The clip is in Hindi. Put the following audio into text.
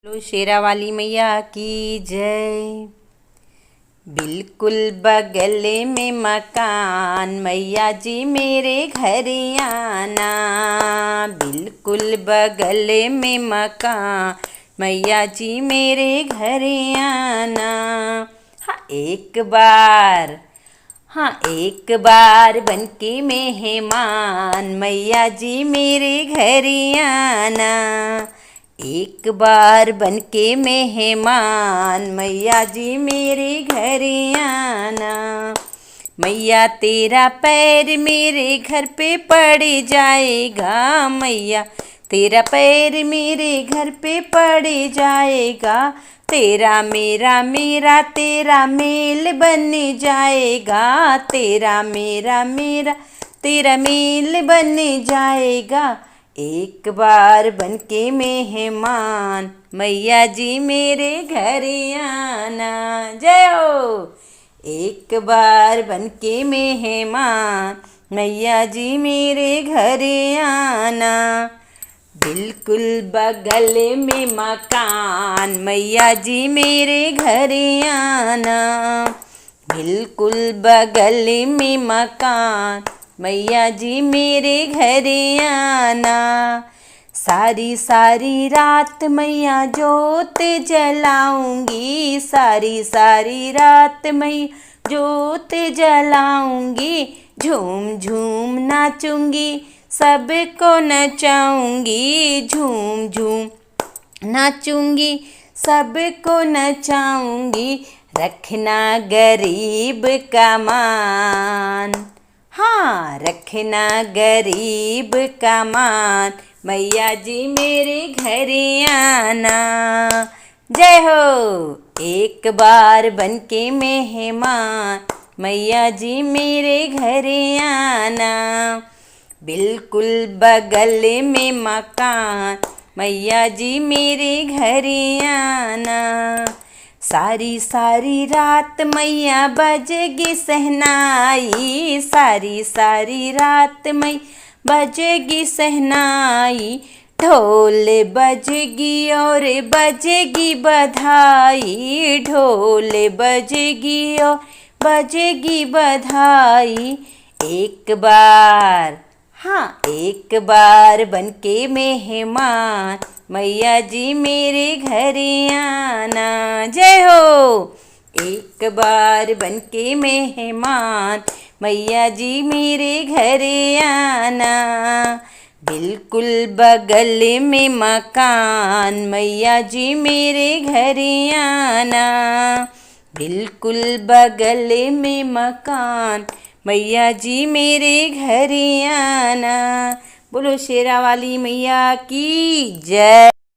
बोलो शेरा वाली मैया की जय। बिल्कुल बगल में मकान, मैया जी मेरे घर आना। बिल्कुल बगल में मकान, मैया जी मेरे घर आना। हाँ एक बार बनके मेहमान, मैया जी मेरे घर आना। एक बार बनके मेहमान, मैया जी मेरे घर आना। मैया तेरा पैर मेरे घर पे पड़ जाएगा, मैया तेरा पैर मेरे घर पे पड़ जाएगा। तेरा मेरा मेरा तेरा मेल बन जाएगा। तेरा मेरा मेरा तेरा मेल बन जाएगा। एक बार बनके मेहमान, मैया जी मेरे घर आना। जय हो। एक बार बनके मेहमान, मैया जी मेरे घर आना। बिल्कुल बगल में मकान, मैया जी मेरे घर आना। बिल्कुल बगल में मकान, मैया जी मेरे घर आना। सारी सारी रात मैया जोत जलाऊंगी, सारी सारी रात मैं जोत जलाऊंगी। झूम झूम नाचूंगी, सबको नचाऊंगी। झूम झूम नाचूंगी, सबको नचाऊंगी। रखना गरीब का मान, हाँ रखना गरीब का मान, मैया जी मेरे घर आना। जय हो। एक बार बनके मेहमान, मैया जी मेरे घर आना। बिल्कुल बगल में मकान, मैया जी मेरे घर आना। सारी सारी रात मैया बजेगी सहनाई, सारी सारी रात मैं बजेगी सहनाई। ढोल बजेगी और बजेगी बधाई, ढोल बजेगी और बजेगी बधाई। एक बार बनके मेहमान, मैया जी मेरे घर आना। जय हो। एक बार बनके मेहमान, मैया जी मेरे घर आना। बिल्कुल बगल में मकान, मैया जी मेरे घर आना। बिल्कुल बगल में मकान, मैया जी मेरे घर आना। बोलो शेरा वाली मैया की जय।